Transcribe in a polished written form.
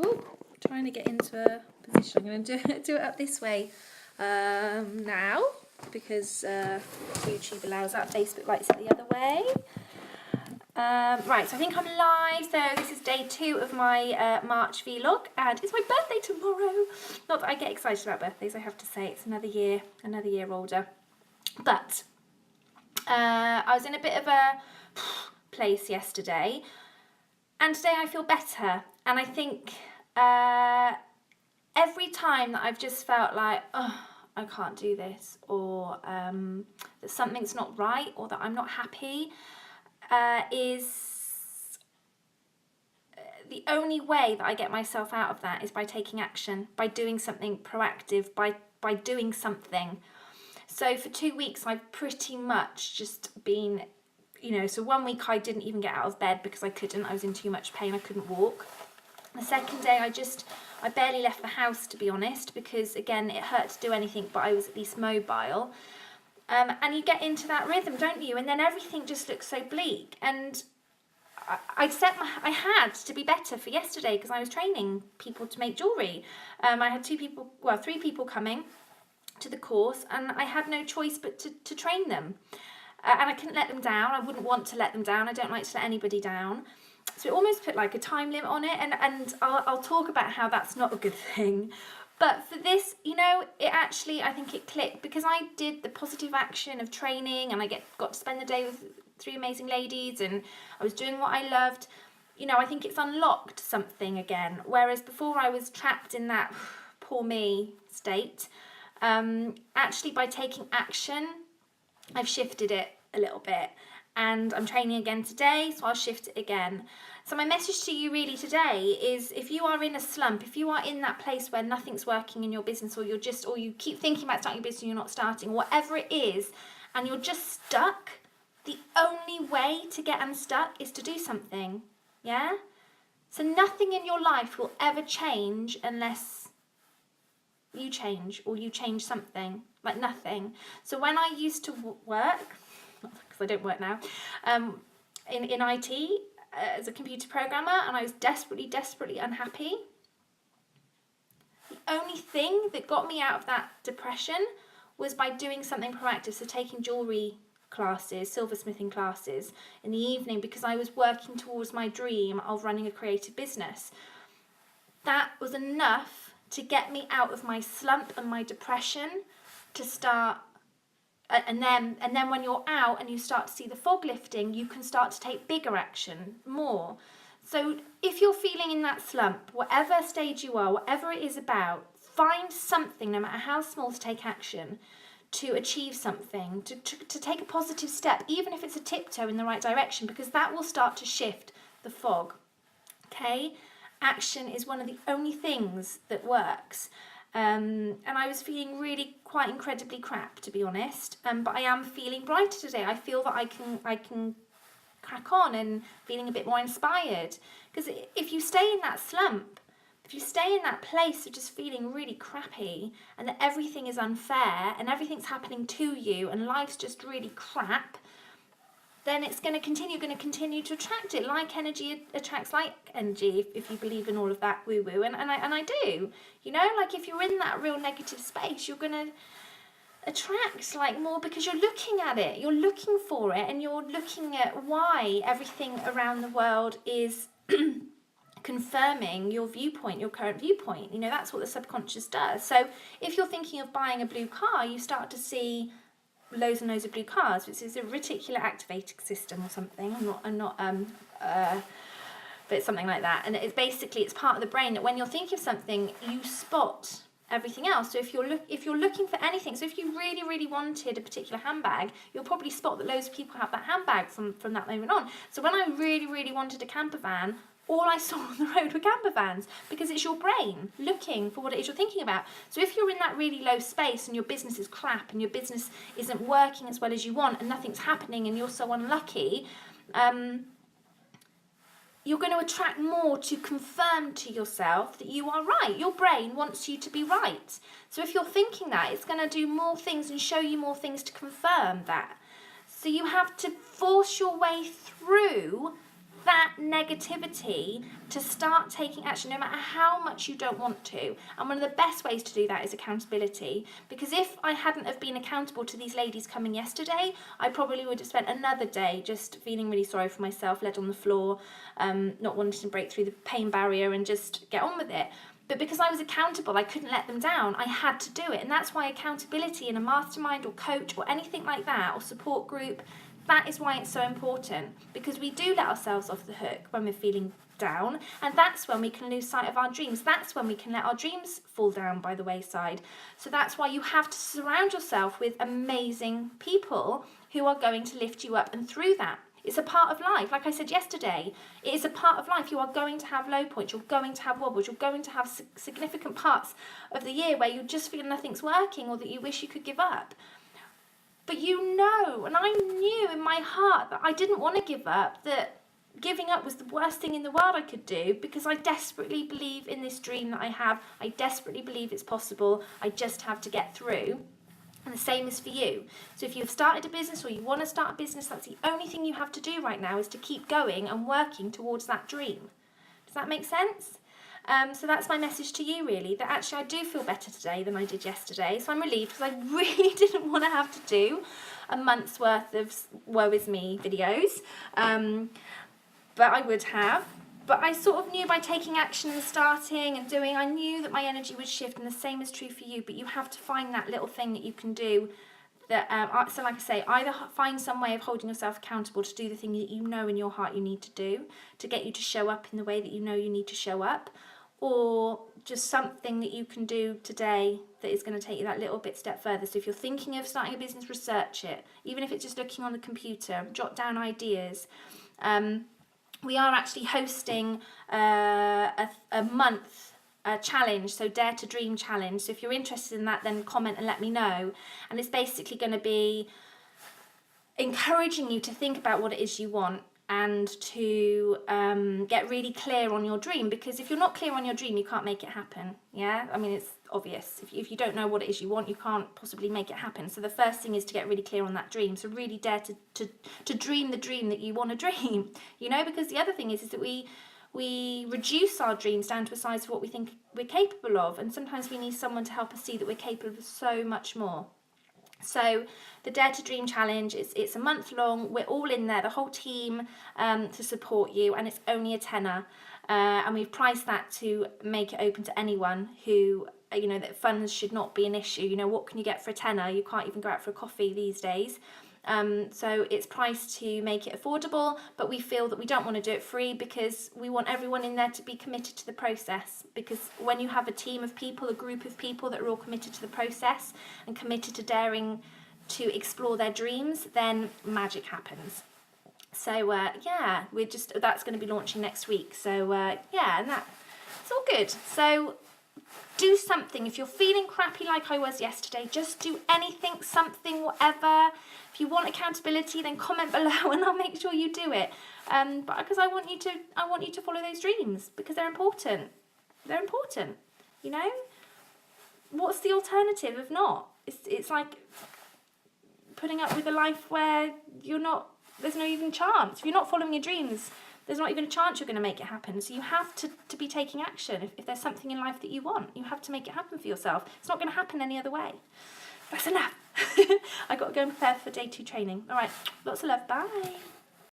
Ooh, trying to get into a position. I'm going to do it up this way now because YouTube allows that. Facebook likes it the other way. Right, so I think I'm live. So this is day 2 of my March vlog, and it's my birthday tomorrow. Not that I get excited about birthdays, I have to say. It's another year older. But I was in a bit of a place yesterday, and today I feel better. And I think every time that I've just felt like, oh, I can't do this, or that something's not right, or that I'm not happy, is the only way that I get myself out of that is by taking action, by doing something proactive, by doing something. So for 2 weeks I've pretty much just been, so 1 week I didn't even get out of bed because I couldn't, I was in too much pain, I couldn't walk. The second day I barely left the house, to be honest, because again it hurt to do anything, but I was at least mobile. And you get into that rhythm, don't you? And then everything just looks so bleak. And I had to be better for yesterday because I was training people to make jewellery. I had 3 people coming to the course, and I had no choice but to train them. And I couldn't let them down. I wouldn't want to let them down. I don't like to let anybody down. So it almost put like a time limit on it, and I'll talk about how that's not a good thing. But for this, it actually, I think it clicked because I did the positive action of training, and I got to spend the day with 3 amazing ladies, and I was doing what I loved. I think it's unlocked something again, whereas before I was trapped in that poor me state. Actually, by taking action, I've shifted it a little bit, and I'm training again today, so I'll shift it again. So my message to you really today is, if you are in a slump, if you are in that place where nothing's working in your business, or you keep thinking about starting a business and you're not starting, whatever it is, and you're just stuck, the only way to get unstuck is to do something. Yeah? So nothing in your life will ever change unless you change, or you change something, like nothing. So when I used to work, because I don't work now, in IT as a computer programmer, and I was desperately unhappy, the only thing that got me out of that depression was by doing something proactive, so taking jewellery classes, silversmithing classes in the evening, because I was working towards my dream of running a creative business. That was enough to get me out of my slump and my depression to start. And then when you're out and you start to see the fog lifting, you can start to take bigger action, more. So if you're feeling in that slump, whatever stage you are, whatever it is about, find something, no matter how small, to take action, to achieve something, to take a positive step, even if it's a tiptoe in the right direction, because that will start to shift the fog. Okay? Action is one of the only things that works. And I was feeling really quite incredibly crap, to be honest. But I am feeling brighter today. I feel that I can crack on and feeling a bit more inspired. Because if you stay in that slump, if you stay in that place of just feeling really crappy, and that everything is unfair and everything's happening to you and life's just really crap, then it's going to continue to attract it. Like energy attracts like energy, if you believe in all of that woo-woo, and I do. Like if you're in that real negative space, you're going to attract like more, because you're looking at it, you're looking for it, and you're looking at why everything around the world is confirming your viewpoint, your current viewpoint. That's what the subconscious does. So if you're thinking of buying a blue car, you start to see loads and loads of blue cars, which is a reticular activating system or something. But it's something like that. And it's part of the brain that when you're thinking of something, you spot everything else. So if you're looking for anything, so if you really wanted a particular handbag, you'll probably spot that loads of people have that handbag from that moment on. So when I really wanted a camper van, all I saw on the road were camper vans, because it's your brain looking for what it is you're thinking about. So if you're in that really low space and your business is crap and your business isn't working as well as you want and nothing's happening and you're so unlucky, you're going to attract more to confirm to yourself that you are right. Your brain wants you to be right. So if you're thinking that, it's going to do more things and show you more things to confirm that. So you have to force your way through that negativity to start taking action no matter how much you don't want to. And one of the best ways to do that is accountability, because if I hadn't have been accountable to these ladies coming yesterday, I probably would have spent another day just feeling really sorry for myself, led on the floor, not wanting to break through the pain barrier and just get on with it. But because I was accountable, I couldn't let them down. I had to do it. And that's why accountability in a mastermind or coach or anything like that, or support group, that is why it's so important. Because we do let ourselves off the hook when we're feeling down. And that's when we can lose sight of our dreams. That's when we can let our dreams fall down by the wayside. So that's why you have to surround yourself with amazing people who are going to lift you up and through that. It's a part of life. Like I said yesterday, it is a part of life. You are going to have low points. You're going to have wobbles. You're going to have significant parts of the year where you just feel nothing's working or that you wish you could give up. But you know, and I knew in my heart that I didn't want to give up, that giving up was the worst thing in the world I could do, because I desperately believe in this dream that I have. I desperately believe it's possible. I just have to get through. And the same is for you. So if you've started a business or you want to start a business, that's the only thing you have to do right now, is to keep going and working towards that dream. Does that make sense? So that's my message to you, really, that actually I do feel better today than I did yesterday. So I'm relieved, because I really didn't want to have to do a month's worth of woe is me videos. But I would have. But I sort of knew by taking action and starting and doing, I knew that my energy would shift, and the same is true for you. But you have to find that little thing that you can do that, so like I say, either find some way of holding yourself accountable to do the thing that you know in your heart you need to do to get you to show up in the way that you know you need to show up, or just something that you can do today that is going to take you that little bit step further. So if you're thinking of starting a business, research it. Even if it's just looking on the computer, jot down ideas. We are actually hosting a month challenge, so Dare to Dream challenge. So if you're interested in that, then comment and let me know. And it's basically going to be encouraging you to think about what it is you want and to get really clear on your dream. Because if you're not clear on your dream, you can't make it happen. Yeah, I mean, it's obvious. If you don't know what it is you want, you can't possibly make it happen. So the first thing is to get really clear on that dream. So really dare to dream the dream that you want to dream. You know, because the other thing is that we reduce our dreams down to a size of what we think we're capable of, and sometimes we need someone to help us see that we're capable of so much more. So the Dare to Dream challenge, it's a month long. We're all in there, the whole team, to support you, and it's only a tenner. And we've priced that to make it open to anyone who, you know, that funds should not be an issue. You know, what can you get for a tenner? You can't even go out for a coffee these days. So it's priced to make it affordable, but we feel that we don't want to do it free, because we want everyone in there to be committed to the process. Because when you have a team of people, a group of people that are all committed to the process and committed to daring to explore their dreams, then magic happens. So yeah, that's going to be launching next week. So yeah, and it's all good. So do something. If you're feeling crappy like I was yesterday, just do anything, something, whatever. If you want accountability, then comment below and I'll make sure you do it. But because I want you to follow those dreams, because they're important. They're important. You know? What's the alternative if not? It's like putting up with a life where there's no even chance. If you're not following your dreams, there's not even a chance you're going to make it happen. So you have to be taking action. If there's something in life that you want, you have to make it happen for yourself. It's not going to happen any other way. That's enough. I got to go and prepare for day 2 training. All right, lots of love. Bye.